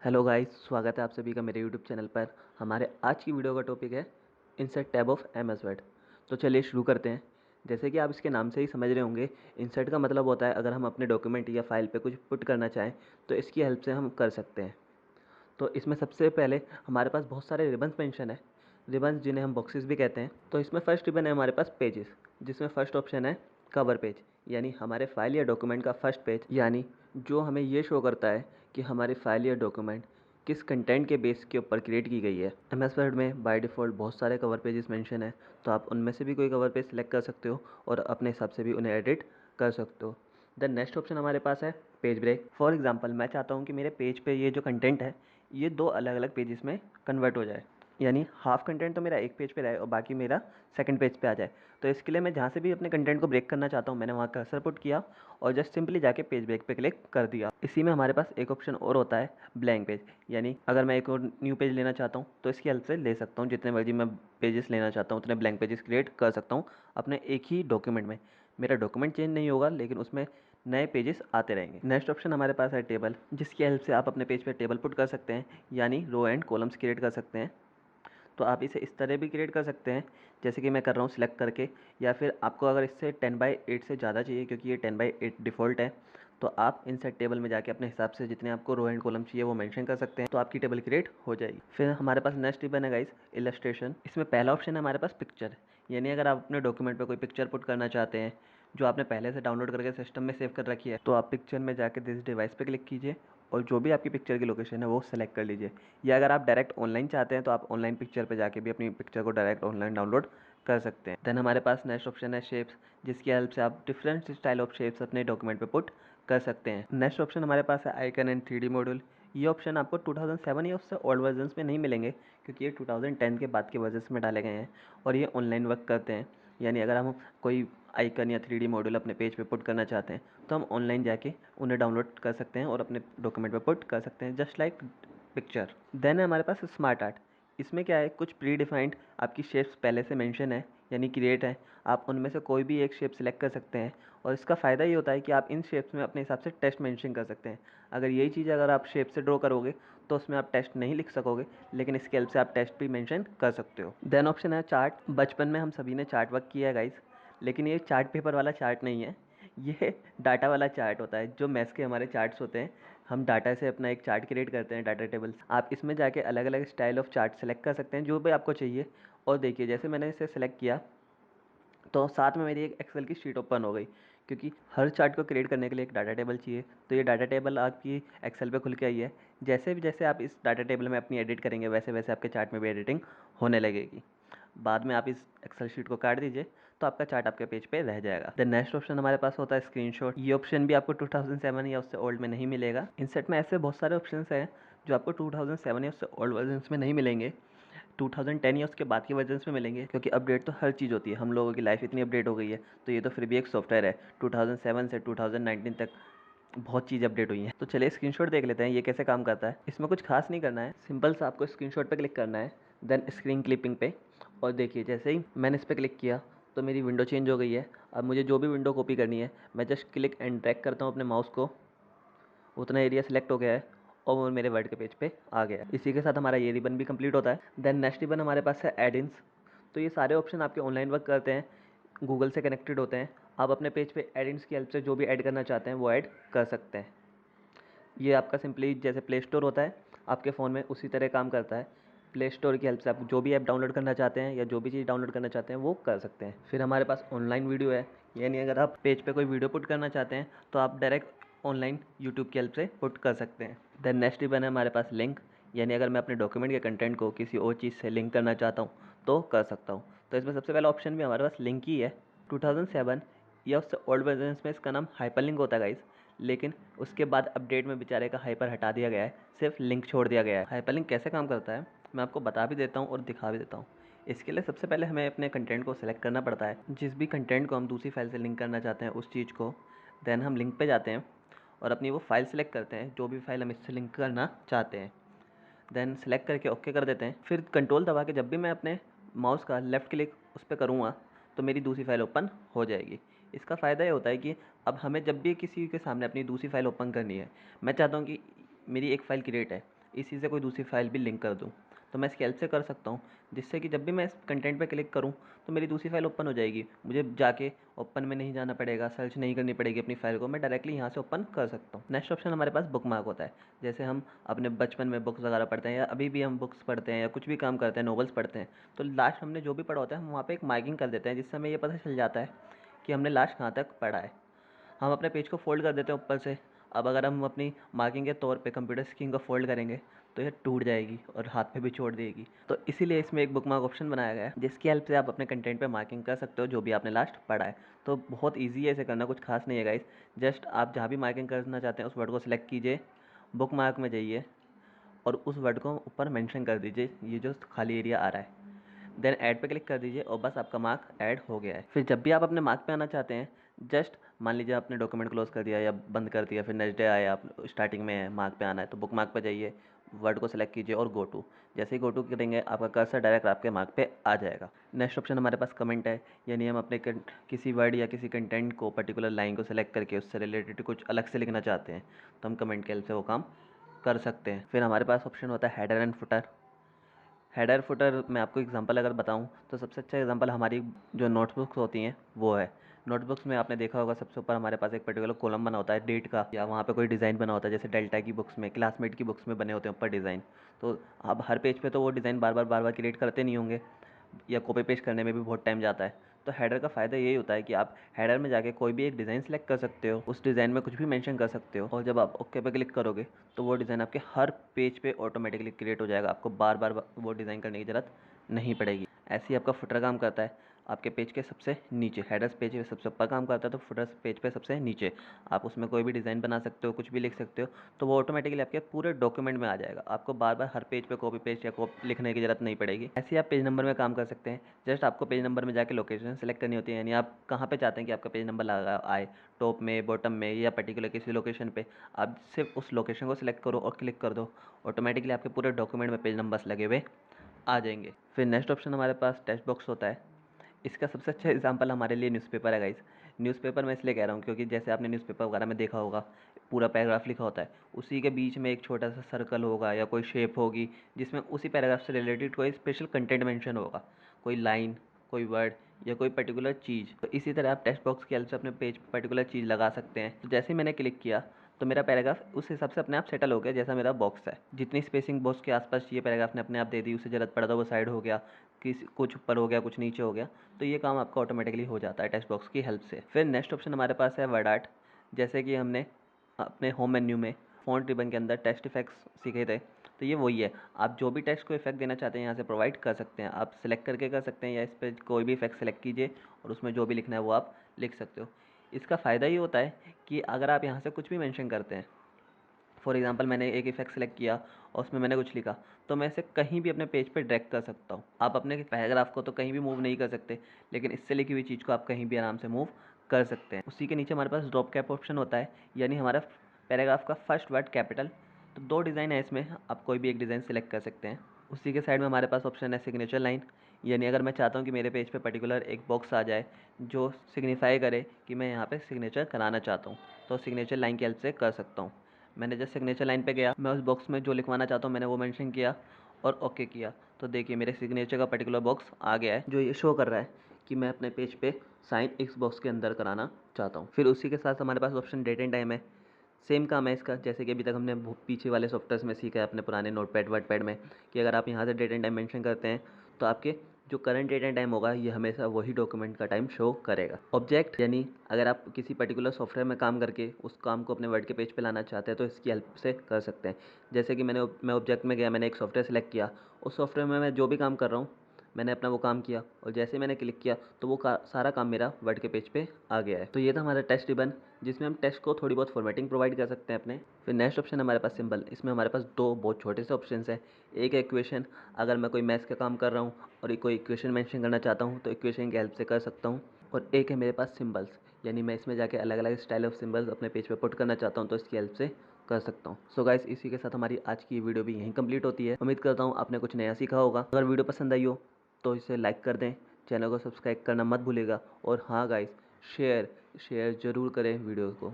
Hello guys, स्वागत है आप सभी का मेरे यूट्यूब चैनल पर। हमारे आज की वीडियो का टॉपिक है insert tab of MS word. तो चलिए शुरू करते हैं। जैसे कि आप इसके नाम से ही समझ रहे होंगे, इंसर्ट का मतलब होता है अगर हम अपने डॉक्यूमेंट या फाइल पे कुछ पुट करना चाहें तो इसकी हेल्प से हम कर सकते हैं। तो इसमें सबसे पहले हमारे पास बहुत सारे रिबन्स मेंशन है, रिबन्स जिन्हें हम बॉक्सेस भी कहते हैं। तो इसमें फर्स्ट रिबन है हमारे पास पेजेस, जिसमें फर्स्ट ऑप्शन है कवर पेज, यानी हमारे फाइल या डॉक्यूमेंट का फर्स्ट पेज, यानी जो हमें ये शो करता है कि हमारी फाइल या डॉक्यूमेंट किस कंटेंट के बेस के ऊपर क्रिएट की गई है। एमएस वर्ड में बाय डिफ़ॉल्ट बहुत सारे कवर पेजेस मेंशन है, तो आप उनमें से भी कोई कवर पेज सेलेक्ट कर सकते हो और अपने हिसाब से भी उन्हें एडिट कर सकते हो। देन नेक्स्ट ऑप्शन हमारे पास है पेज ब्रेक। फॉर एग्जांपल मैं चाहता हूँ कि मेरे पेज पे ये जो कंटेंट है ये दो अलग अलग पेजेस में कन्वर्ट हो जाए, यानी हाफ कंटेंट तो मेरा एक पेज पे रहे और बाकी मेरा सेकंड पेज पे आ जाए। तो इसके लिए मैं जहाँ से भी अपने कंटेंट को ब्रेक करना चाहता हूँ, मैंने वहाँ कर्सर पुट किया और जस्ट सिंपली जाके पेज ब्रेक पे क्लिक कर दिया। इसी में हमारे पास एक ऑप्शन और होता है ब्लैंक पेज, यानी अगर मैं एक और न्यू पेज लेना चाहता हूँ तो इसकी हेल्प से ले सकता हूँ। जितने मर्जी मैं पेजेस लेना चाहता हूँ उतने ब्लैंक पेजेस क्रिएट कर सकता हूँ अपने एक ही डॉक्यूमेंट में। मेरा डॉक्यूमेंट चेंज नहीं होगा लेकिन उसमें नए पेजेस आते रहेंगे। नेक्स्ट ऑप्शन हमारे पास है टेबल, जिसकी हेल्प से आप अपने पेज पे टेबल पुट कर सकते हैं, यानी रो एंड कॉलम्स क्रिएट कर सकते हैं। तो आप इसे इस तरह भी क्रिएट कर सकते हैं जैसे कि मैं कर रहा हूँ सिलेक्ट करके, या फिर आपको अगर इससे 10/8 से ज़्यादा चाहिए, क्योंकि ये 10/8 डिफ़ॉल्ट है, तो आप इंसर्ट टेबल में जाके अपने हिसाब से जितने आपको रो एंड कॉलम चाहिए वो मेंशन कर सकते हैं, तो आपकी टेबल क्रिएट हो जाएगी। फिर हमारे पास नेक्स्ट रिबन है गाइस इलस्ट्रेशन। इसमें पहला ऑप्शन है हमारे पास पिक्चर, यानी अगर आप अपने डॉक्यूमेंट पे कोई पिक्चर पुट करना चाहते हैं जो आपने पहले से डाउनलोड करके सिस्टम में सेव कर रखी है, तो आप पिक्चर में जाके दिस डिवाइस पे क्लिक कीजिए और जो भी आपकी पिक्चर की लोकेशन है वो सेलेक्ट कर लीजिए। या अगर आप डायरेक्ट ऑनलाइन चाहते हैं तो आप ऑनलाइन पिक्चर पे जाके भी अपनी पिक्चर को डायरेक्ट ऑनलाइन डाउनलोड कर सकते हैं। देन हमारे पास नेक्स्ट ऑप्शन है शेप्स, जिसकी हेल्प से आप डिफरेंट स्टाइल ऑफ शेप्स अपने डॉक्यूमेंट पे पुट कर सकते हैं। नेक्स्ट ऑप्शन हमारे पास है आइकन एंड 3D मॉड्यूल। ये ऑप्शन आपको 2007 या उससे ओल्ड वर्जन्स में नहीं मिलेंगे, क्योंकि ये 2010 के बाद के वर्जन्स में डाले गए हैं और ये ऑनलाइन वर्क करते हैं। यानी अगर हम कोई आइकन या 3D मॉड्यूल अपने पेज पे पुट करना चाहते हैं तो हम ऑनलाइन जाके उन्हें डाउनलोड कर सकते हैं और अपने डॉक्यूमेंट पे पुट कर सकते हैं, जस्ट लाइक पिक्चर। देन है हमारे पास स्मार्ट आर्ट। इसमें क्या है, कुछ प्री डिफाइंड आपकी शेप्स पहले से मेंशन है, यानी क्रिएट है। आप उनमें से कोई भी एक शेप सिलेक्ट कर सकते हैं और इसका फ़ायदा ये होता है कि आप इन शेप्स में अपने हिसाब से टेक्स्ट मेंशन कर सकते हैं। अगर यही चीज़ अगर आप शेप से ड्रॉ करोगे तो उसमें आप टेक्स्ट नहीं लिख सकोगे, लेकिन इसके हेल्प से आप टेक्स्ट भी मेंशन कर सकते हो। देन ऑप्शन है चार्ट। बचपन में हम सभी ने चार्ट वर्क किया है गाइस, लेकिन ये चार्ट पेपर वाला चार्ट नहीं है, ये डाटा वाला चार्ट होता है। जो मैथ्स के हमारे चार्ट्स होते हैं, हम डाटा से अपना एक चार्ट क्रिएट करते हैं, डाटा टेबल। आप इसमें जाके अलग अलग स्टाइल ऑफ चार्ट सेलेक्ट कर सकते हैं जो भी आपको चाहिए। और देखिए जैसे मैंने इसे सेलेक्ट किया तो साथ में मेरी एक एक्सेल की शीट ओपन हो गई, क्योंकि हर चार्ट को क्रिएट करने के लिए एक डाटा टेबल चाहिए। तो ये डाटा टेबल आपकी एक्सेल पे खुल के आई है। जैसे भी जैसे आप इस डाटा टेबल में अपनी एडिट करेंगे वैसे वैसे आपके चार्ट में भी एडिटिंग होने लगेगी। बाद में आप इस एक्सेल शीट को काट दीजिए तो आपका चार्ट आपके पेज पे रह जाएगा। द नेक्स्ट ऑप्शन हमारे पास होता है स्क्रीनशॉट। ये ऑप्शन भी आपको 2007 या उससे ओल्ड में नहीं मिलेगा। इंसर्ट में ऐसे बहुत सारे ऑप्शन हैं जो आपको 2007 या उससे ओल्ड वर्जन में नहीं मिलेंगे, 2010 या उसके बाद के वर्जन्स में मिलेंगे, क्योंकि अपडेट तो हर चीज़ होती है। हम लोगों की लाइफ इतनी अपडेट हो गई है, तो ये तो फिर भी एक सॉफ्टवेयर है। 2007 से 2019 तक बहुत चीज़ अपडेट हुई है। तो चलिए स्क्रीनशॉट देख लेते हैं ये कैसे काम करता है। इसमें कुछ खास नहीं करना है, सिंपल सा आपको स्क्रीनशॉट पे क्लिक करना है, देन स्क्रीन क्लिपिंग पे। और देखिए जैसे ही मैंने इस पर क्लिक किया तो मेरी विंडो चेंज हो गई है। अब मुझे जो भी विंडो कॉपी करनी है मैं जस्ट क्लिक एंड ड्रैग करता हूँ अपने माउस को, उतना एरिया सेलेक्ट हो गया है और वो मेरे वर्ड के पेज पे आ गया है। इसी के साथ हमारा ये रिबन भी कंप्लीट होता है। देन नेक्स्ट रिबन हमारे पास है एडिंस। तो ये सारे ऑप्शन आपके ऑनलाइन वर्क करते हैं, गूगल से कनेक्टेड होते हैं। आप अपने पेज पे एडिंस की हेल्प से जो भी ऐड करना चाहते हैं वो ऐड कर सकते हैं। ये आपका सिंपली जैसे प्ले स्टोर होता है आपके फ़ोन में, उसी तरह काम करता है। प्ले स्टोर की हेल्प से आप जो भी ऐप डाउनलोड करना चाहते हैं या जो भी चीज़ डाउनलोड करना चाहते हैं वो कर सकते हैं। फिर हमारे पास ऑनलाइन वीडियो है, यानी अगर आप पेज पे कोई वीडियो पुट करना चाहते हैं तो आप डायरेक्ट ऑनलाइन यूट्यूब की हेल्प से पुट कर सकते हैं। देन नेक्स्ट रिबन है हमारे पास लिंक, यानी अगर मैं अपने डॉक्यूमेंट के कंटेंट को किसी और चीज़ से लिंक करना चाहता हूँ तो कर सकता हूँ। तो इसमें सबसे पहला ऑप्शन भी हमारे पास लिंक ही है। 2007 या उससे ओल्ड वर्जन में इसका नाम हाइपरलिंक होता है गाइस, लेकिन उसके बाद अपडेट में बेचारे का हाइपर हटा दिया गया है, सिर्फ लिंक छोड़ दिया गया है। हाइपरलिंक कैसे काम करता है मैं आपको बता भी देता हूँ और दिखा भी देता हूँ। इसके लिए सबसे पहले हमें अपने कंटेंट को सिलेक्ट करना पड़ता है, जिस भी कंटेंट को हम दूसरी फाइल से लिंक करना चाहते हैं उस चीज़ को। देन हम लिंक पे जाते हैं और अपनी वो फाइल सेलेक्ट करते हैं जो भी फाइल हम इससे लिंक करना चाहते हैं। देन सेलेक्ट करके ओके कर देते हैं। फिर कंट्रोल दबा के जब भी मैं अपने माउस का लेफ़्ट क्लिक उस पर करूँगा तो मेरी दूसरी फाइल ओपन हो जाएगी। इसका फ़ायदा ये होता है कि अब हमें जब भी किसी के सामने अपनी दूसरी फाइल ओपन करनी है, मैं चाहता हूँ कि मेरी एक फ़ाइल क्रिएट है, इसी से कोई दूसरी फाइल भी लिंक कर दूँ। तो मैं इसकी हेल्प से कर सकता हूँ, जिससे कि जब भी मैं इस कंटेंट पे क्लिक करूँ तो मेरी दूसरी फाइल ओपन हो जाएगी। मुझे जाके ओपन में नहीं जाना पड़ेगा, सर्च नहीं करनी पड़ेगी अपनी फाइल को, मैं डायरेक्टली यहाँ से ओपन कर सकता हूँ। नेक्स्ट ऑप्शन हमारे पास बुकमार्क होता है। जैसे हम अपने बचपन में बुक्स वगैरह पढ़ते हैं या अभी भी हम बुक्स पढ़ते हैं या कुछ भी काम करते हैं, नॉवेल्स पढ़ते हैं, तो लास्ट हमने जो भी पढ़ा होता है हम वहाँ पे एक मार्किंग कर देते हैं, जिससे हमें ये पता चल जाता है कि हमने लास्ट कहाँ तक पढ़ा है। हम अपने पेज को फ़ोल्ड कर देते हैं ऊपर से। अब अगर हम अपनी मार्किंग के तौर पे कंप्यूटर स्क्रीन को फ़ोल्ड करेंगे तो ये टूट जाएगी और हाथ पे भी छोड़ देगी। तो इसीलिए इसमें एक बुकमार्क ऑप्शन बनाया गया है, जिसकी हेल्प से आप अपने कंटेंट पे मार्किंग कर सकते हो जो भी आपने लास्ट पढ़ा है। तो बहुत ईज़ी है इसे करना, कुछ खास नहीं है गाइस। जस्ट आप जहाँ भी मार्किंग करना चाहते हैं उस वर्ड को सिलेक्ट कीजिए, बुकमार्क में जाइए और उस वर्ड को ऊपर मेंशन कर दीजिए, ये जो खाली एरिया आ रहा है। देन ऐड पे क्लिक कर दीजिए और बस आपका मार्क ऐड हो गया है। फिर जब भी आप अपने मार्क पे आना चाहते हैं, जस्ट मान लीजिए आपने डॉक्यूमेंट क्लोज कर दिया या बंद कर दिया, फिर नेक्स्ट डे आए, आप स्टार्टिंग में मार्क पे आना है तो बुक मार्क पे जाइए, वर्ड को सेलेक्ट कीजिए और गो टू। जैसे ही गो टू करेंगे आपका कर्सर डायरेक्ट आपके मार्क पे आ जाएगा। नेक्स्ट ऑप्शन हमारे पास कमेंट है, यानी हम अपने किसी वर्ड या किसी कंटेंट को, पर्टिकुलर लाइन को सेलेक्ट करके उससे रिलेटेड कुछ अलग से लिखना चाहते हैं तो हम कमेंट के हेल्प से वो काम कर सकते हैं। फिर हमारे पास ऑप्शन होता है header and footer. Header footer मैं आपको एग्जांपल अगर बताऊं तो सबसे अच्छा एग्जांपल हमारी जो नोटबुक्स होती हैं वो है। नोटबुक्स में आपने देखा होगा सबसे ऊपर हमारे पास एक पर्टिकुलर कॉलम बना होता है डेट का, या वहाँ पे कोई डिज़ाइन बना होता है, जैसे डेल्टा की बुक्स में, क्लासमेट की बुक्स में बने होते हैं ऊपर डिज़ाइन। तो आप हर पेज पे तो वो डिज़ाइन बार बार क्रिएट करते नहीं होंगे, या कॉपी पेस्ट करने में भी बहुत टाइम जाता है। तो हेडर का फ़ायदा यही होता है कि आप हेडर में जाके कोई भी एक डिज़ाइन सेलेक्ट कर सकते हो, उस डिज़ाइन में कुछ भी मेंशन कर सकते हो, और जब आप ओके पे क्लिक करोगे तो वो डिज़ाइन आपके हर पेज पे ऑटोमेटिकली क्रिएट हो जाएगा। आपको बार बार वो डिज़ाइन करने की ज़रूरत नहीं पड़ेगी। ऐसे ही आपका फुटर काम करता है, आपके पेज के सबसे नीचे। हेडर्स पेज पे सबसे ऊपर काम करता है तो फुटर्स पेज पे सबसे नीचे। आप उसमें कोई भी डिज़ाइन बना सकते हो, कुछ भी लिख सकते हो, तो वो ऑटोमेटिकली आपके पूरे डॉक्यूमेंट में आ जाएगा। आपको बार बार हर पेज पे कॉपी पेस्ट या लिखने की ज़रूरत नहीं पड़ेगी। ऐसे ही आप पेज नंबर में काम कर सकते हैं। जस्ट आपको पेज नंबर में जाके लोकेशन सेलेक्ट करनी होती है, यानी आप कहाँ पे चाहते हैं कि आपका पेज नंबर लगा आए, टॉप में, बॉटम में, या पर्टिकुलर किसी लोकेशन पे। आप सिर्फ उस लोकेशन को सिलेक्ट करो और क्लिक कर दो, ऑटोमेटिकली आपके पूरे डॉक्यूमेंट में पेज नंबर्स लगे हुए आ जाएंगे। फिर नेक्स्ट ऑप्शन हमारे पास टेक्स्ट बॉक्स होता है। इसका सबसे अच्छा एग्जांपल हमारे लिए न्यूज़पेपर है गाइस। न्यूज़पेपर मैं इसलिए कह रहा हूँ क्योंकि जैसे आपने न्यूज़पेपर वगैरह में देखा होगा, पूरा पैराग्राफ लिखा होता है, उसी के बीच में एक छोटा सा सर्कल होगा या कोई शेप होगी जिसमें उसी पैराग्राफ से रिलेटेड कोई स्पेशल कंटेंट मेंशन होगा, कोई लाइन, कोई वर्ड या कोई पर्टिकुलर चीज़। तो इसी तरह आप टेक्स्ट बॉक्स की हेल्प से अपने पेज पर पर्टिकुलर चीज़ लगा सकते हैं। तो जैसे ही मैंने क्लिक किया तो मेरा पैराग्राफ उस हिसाब से अपने आप सेटल हो गया जैसा मेरा बॉक्स है। जितनी स्पेसिंग बॉक्स के आसपास चाहिए पैराग्राफ ने अपने आप दे दी, उसे ज़रूरत पड़ा तो वो साइड हो गया, कुछ ऊपर हो गया, कुछ नीचे हो गया। तो ये काम आपका ऑटोमेटिकली हो जाता है टेक्स्ट बॉक्स की हेल्प से। फिर नेक्स्ट ऑप्शन हमारे पास है वर्ड आर्ट। जैसे कि हमने अपने होम मेन्यू में फ़ॉन्ट रिबन के अंदर टेक्स्ट इफेक्ट्स सीखे थे, तो ये वही है। आप जो भी टेक्स्ट को इफेक्ट देना चाहते हैं यहाँ से प्रोवाइड कर सकते हैं। आप सिलेक्ट करके कर सकते हैं, या इस पर कोई भी इफेक्ट सेलेक्ट कीजिए और उसमें जो भी लिखना है वो आप लिख सकते हो। इसका फ़ायदा ये होता है कि अगर आप यहाँ से कुछ भी मेंशन करते हैं, फॉर एग्जांपल मैंने एक इफेक्ट सेलेक्ट किया और उसमें मैंने कुछ लिखा, तो मैं इसे कहीं भी अपने पेज पे ड्रैग कर सकता हूँ। आप अपने पैराग्राफ को तो कहीं भी मूव नहीं कर सकते, लेकिन इससे लिखी हुई चीज़ को आप कहीं भी आराम से मूव कर सकते हैं। उसी के नीचे हमारे पास ड्रॉप कैप ऑप्शन होता है, यानी हमारा पैराग्राफ का फर्स्ट वर्ड कैपिटल। तो दो डिज़ाइन है इसमें, आप कोई भी एक डिज़ाइन सेलेक्ट कर सकते हैं। उसी के साइड में हमारे पास ऑप्शन है सिग्नेचर लाइन, यानी अगर मैं चाहता हूँ कि मेरे पेज पे पर्टिकुलर एक बॉक्स आ जाए जो सिग्निफाई करे कि मैं यहाँ पे सिग्नेचर कराना चाहता हूँ, तो सिग्नेचर लाइन की हेल्प से कर सकता हूँ। मैंने जस्ट सिग्नेचर लाइन पे गया, मैं उस बॉक्स में जो लिखवाना चाहता हूँ मैंने वो मेंशन किया और ओके किया, तो देखिए मेरे सिग्नेचर का पर्टिकुलर बॉक्स आ गया है, जो ये शो कर रहा है कि मैं अपने पेज पे साइन इस बॉक्स के अंदर कराना चाहता हूँ। फिर उसी के साथ हमारे पास ऑप्शन डेट एंड टाइम है। सेम काम है इसका, जैसे कि अभी तक हमने पीछे वाले सॉफ्टवेयर में सीखा है अपने पुराने नोटपैड वर्डपैड में, कि अगर आप यहाँ से डेट एंड टाइम मेंशन करते हैं तो आपके जो करंट डेट एंड टाइम होगा ये हमेशा वही डॉक्यूमेंट का टाइम शो करेगा। ऑब्जेक्ट, यानी अगर आप किसी पर्टिकुलर सॉफ्टवेयर में काम करके उस काम को अपने वर्ड के पेज पे लाना चाहते हैं तो इसकी हेल्प से कर सकते हैं। जैसे कि मैं ऑब्जेक्ट में गया, मैंने एक सॉफ्टवेयर सेलेक्ट किया, उस सॉफ्टवेयर में मैं जो भी काम कर रहा हूँ मैंने अपना वो काम किया, और जैसे ही मैंने क्लिक किया तो वो सारा काम मेरा वर्ड के पेज पे आ गया है। तो ये था हमारा टेक्स्ट रिबन, जिसमें हम टेक्स्ट को थोड़ी बहुत फॉर्मेटिंग प्रोवाइड कर सकते हैं अपने। फिर नेक्स्ट ऑप्शन हमारे पास सिंबल। इसमें हमारे पास दो बहुत छोटे से ऑप्शन हैं। एक है इक्वेशन, अगर मैं कोई मैथ्स का काम कर रहा हूँ और कोई इक्वेशन मेंशन करना चाहता हूँ तो इक्वेशन की हेल्प से कर सकता हूँ। और एक है मेरे पास सिंबल्स, यानी मैं इसमें जाके अलग अलग स्टाइल ऑफ सिंबल्स अपने पेज पे पुट करना चाहता हूँ तो इसकी हेल्प से कर सकता हूँ। सो गाइस, इसी के साथ हमारी आज की वीडियो भी यहीं कंप्लीट होती है। उम्मीद करता हूँ आपने कुछ नया सीखा होगा। अगर वीडियो पसंद आई हो तो इसे लाइक कर दें, चैनल को सब्सक्राइब करना मत भूलिएगा, और हाँ गाइस, शेयर ज़रूर करें वीडियो को।